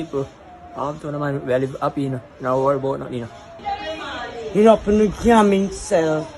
people. I'm telling man, we live happy, you know. Now worry about nothing, you know. He up in the jam himself.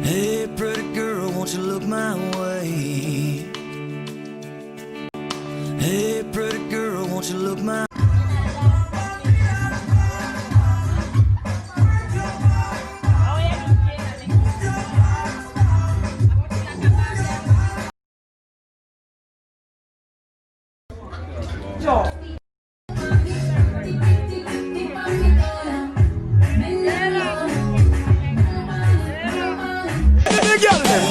Hey, pretty girl, won't you look my way? Hey, pretty girl, won't you look my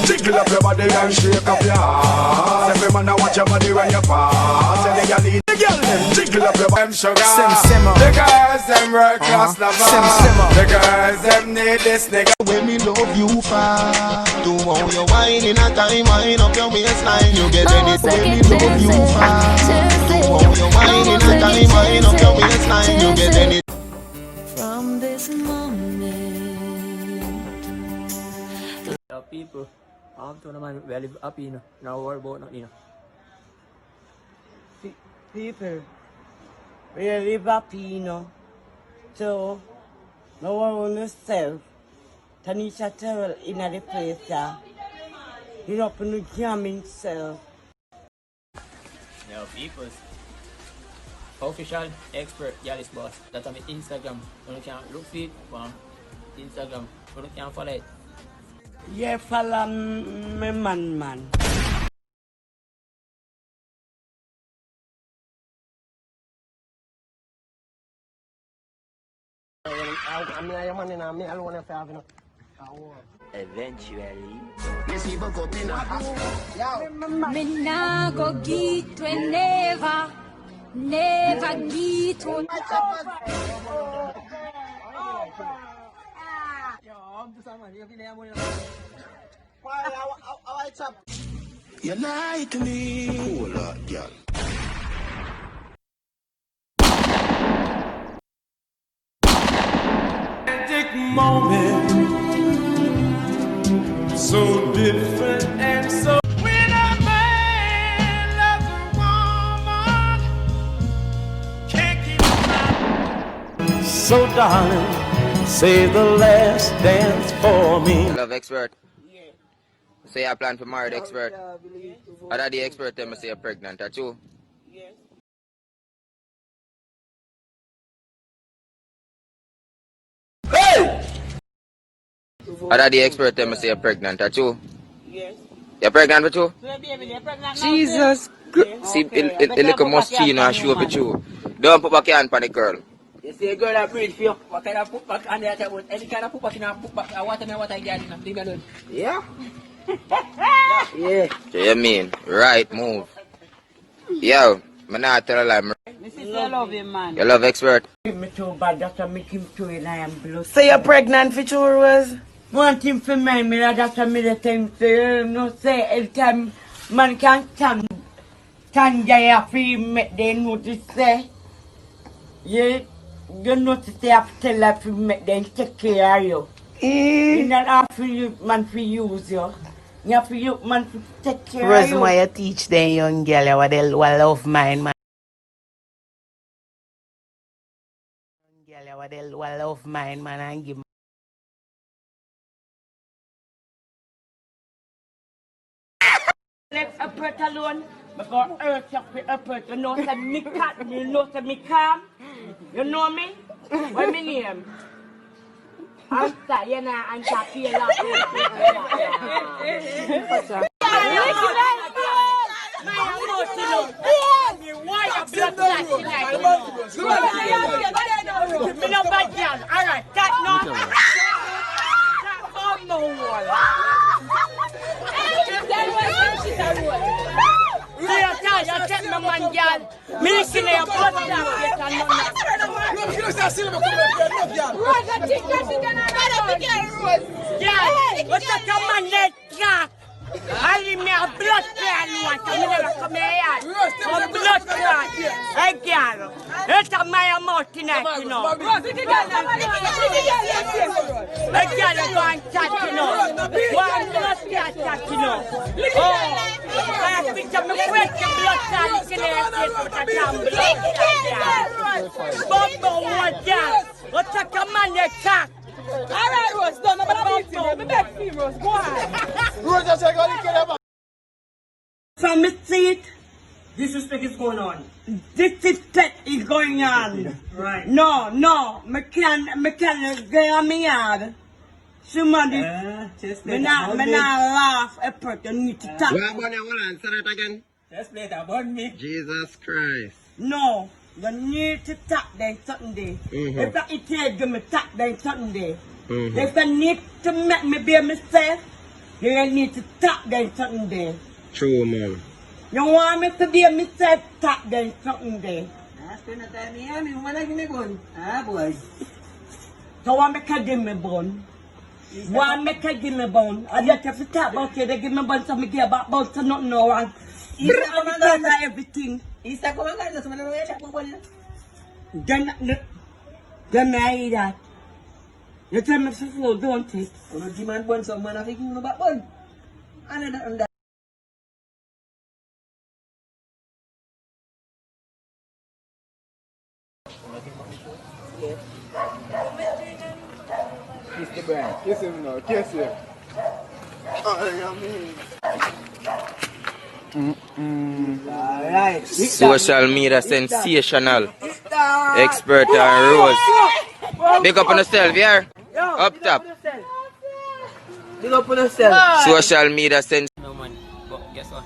Jiggle up your body and shake up your ass. Every man watch your body when you pass. And they need the girl them jiggle up your body. Sugar. The girls them work class lover. The girls them need this nigga. When me love you fast, do all your wine in a time, wind up your waistline. You get anything. When me love you fast, do all your wine in a time, wind up your waistline. You get anything. from this moment? People, I'm telling man, we live happy, you know. Now worry about nothing, you know. People, we live happy, you know. So, no one on yourself. Tanisha Terrell in the place there. He up in the jam himself. Yo, people. Official expert Gyal Boss. That's on my Instagram. You can look for it on Instagram. You can follow it. Yeah, follow me man. Eventually. Me nah go get we never get one. You like me. Cool, girl. Magic moment, so different and so. When a man loves a woman, can't keep him out. So darling, save the last dance for me. Love expert. Say I plan for married expert. Other the expert tell me say you're pregnant, are you? Yes. Hey! Other the expert tell me say you're pregnant, are you? Yes. You're pregnant with you? Jesus Christ. See, it little moschino show with you. Don't put back your hand on the girl. You see a girl that breathe for you. What kind of put back on the other one? Any kind of put back in a put back. I want to know what I get in. Leave me alone. Yeah? Yeah. So you mean, right move. Yo, I'm not tell a lie. I love him, man. You love expert? Me too bad, that's why I make him too and I am blue. So you're pregnant for two Rose? Want him for me, that's why me the time say, no say, every time man can stand there for him, make them notice say, yeah, you notice they have to tell her to make them take care of you. You not have for you, man, for use you. You have for you, man, to take care Rose, of you. why you teach them young girl what they love mine, man. Young girl what they love mine, man, and give Let a pert alone, because earth you for a pert. You know, say me cat, you know, say me calm. You know me? What me name? Answer, you know, answer, feel like why you blood clot tonight? Me no bad girl. Alright, that no. That bomb no wall. So you tell you take my man girl. Me listen to your blood clot yet and none. Rose, I think that's it. Rose. Yeah, what's that man that clock? I leave me a blood clot once. I never come here. A blood clot. Hey, girl. That's a my mouth tonight, you know. Hey, girl, you go and chat, you know. One blood clot, you know. Oh, I have to tell me where's the blood clot. You can have it with a damn blood clot. Bumbo, what that? What's that man that clock? Alright, Rose, no, but I'm beat you. Beg you, Rose, go on. Rose, just say, go to from the seat, disrespect is going on. Disrespect is going on. Right. No, me can get on me yard. Somebody, me not laugh a person need to talk. Say that again. Just play that burn me. Jesus Christ. No. You need to tap them something day. If I eat give me tap them something day. If I need to make me be myself, you need to tap them something day. True, man. You want me to be myself, tap them something day. Spend the time here, me wanna give me gun. Ah, boy. So want me to give me bone? Want me to give me bone? I just have to tap about it, they give me bone, so me give about bone, so not know one. Everything. Isa ko man guys, man na siya po Then I eat that. You tell me to don't it? Kung demand bon so man afik mo ba bon. Ano na ang Kiss the brand. Kiss him now, kiss him. Alright. Social media sensational. Expert and Rose. Big up on yourself, yeah? Up top. Big up on yourself. Social media No money, but guess what?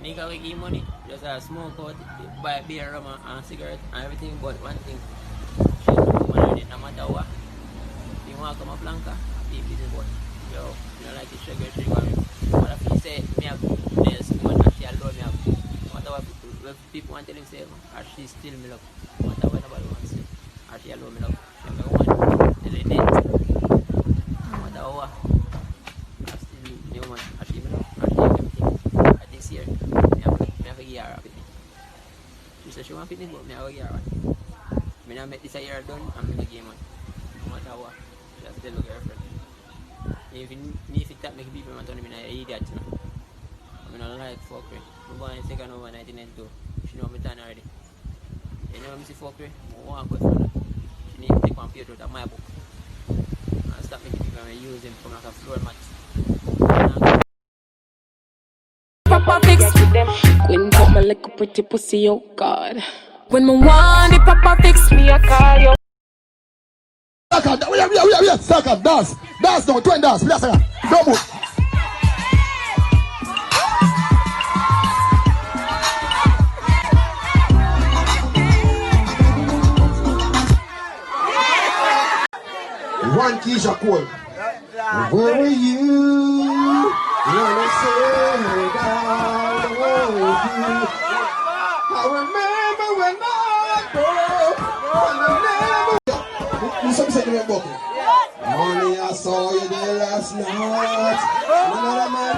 Nigga we give money, just smoke out, buy beer, rum and cigarette and everything, but one thing, she money no matter what. You want to come up Blanca, be busy boy. Yo, you know like the sugar, she want me. But if you say, me have this woman and she alone me have, whatever people want to tell him say, or she still me love, whatever nobody wants to say, or she alone me love, she me woman, tell her that, whatever what, I still me woman, or she me love, or she everything, at this year, me have to give her a picnic. She said she want picnic, but me have to give her one. Me not make this a year done, and me not give one, no matter what, she has still look at her friend. If you need to tap make people want to me an idiot, you know. I mean, I don't like fuckery. I'm born in second over 1992. She know me done already. You know me see fuckery? I want to go for that. She need to take one page out of my book. And stop making people use him from like a floor mat. Proper fix. When put my little pretty pussy, oh God. When me want the proper fix, me a call you. Saga, dance now, 20 dance, please, Saga. Don't move. One Keisha Cole. Where were you when I said I love you? I remember when I go. Honey, I saw you there last night. Another man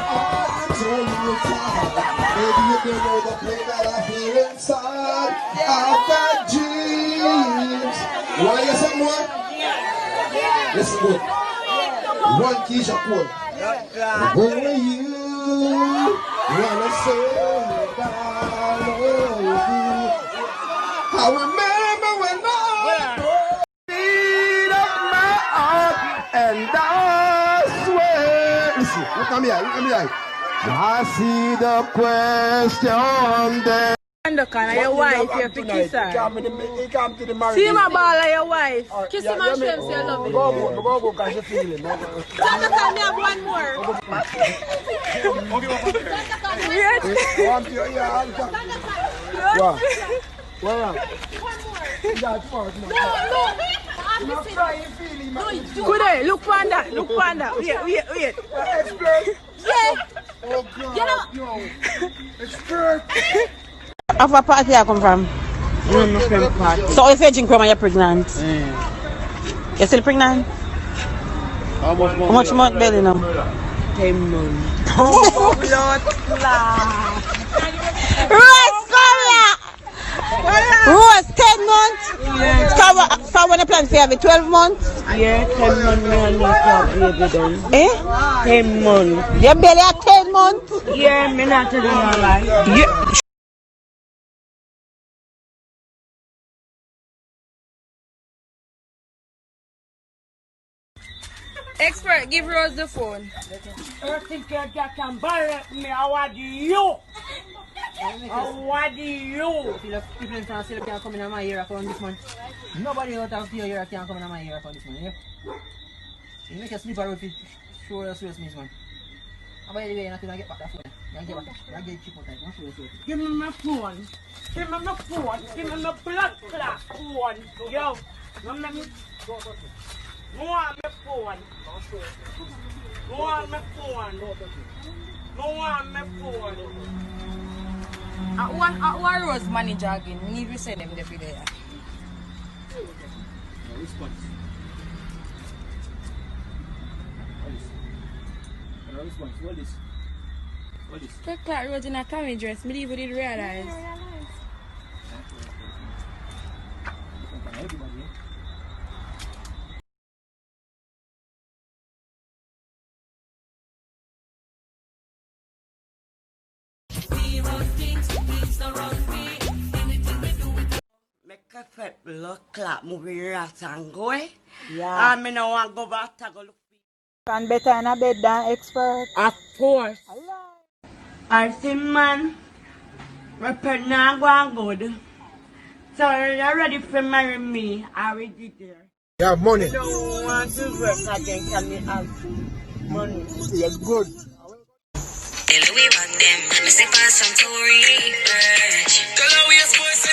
told me you're tired. Maybe you don't know the pain that I feel inside. I've got dreams. You want to hear some more? Listen good. One Keisha Cole. Where were you when I said I love you? I remember when and that's where, listen, look at me eye. I see the question there. Sandokan, your wife, you have to kiss her. He come to the marriage. See my ball, your wife. Kiss him and show him say you love him. Go, because you feel it. Sandokan, me have one more. Good, look panda. Wait. Yeah. Oh God, You know. yo. Expert. How far party I come from? I'm not party. So if you drink rum and you're pregnant? You're still pregnant? How much month belly now? 10 months. Oh, Lord, Rose, come here! Rose, 10 months? Yeah. So when you plan to have it, 12 months? Yeah, 10 months me and this baby done. Eh? 10 months. Your belly at 10 months? Yeah, me not telling you a lie. Yeah. Expert, give Rose the phone. I think you can borrow me. How do you? How do you? People can come in my ear account this month. Nobody out of your ear can come in my ear account this month. Yeah? You make a slipper with it. Show us Miss man. How about the way you're not get back that phone? You get cheap out of it. Give me my phone. Give me my phone. Give me my blood clot phone. Yo. I want my phone. I want my phone. I want my phone. One Rose manager again. We need to send them the video. What is? Take that Rose in a camera dress. Me even did realize. Make a fat blood clot movie rat and go. Yeah. I no want go back to go look. Can better in a bed than expert. Of course. I see man. My partner go good. So you're ready for marry me. I will be there. You have money. I don't want to work again. Can me have money? You're good. Louis back them, me say pass some Tory. Girl, how we supposed to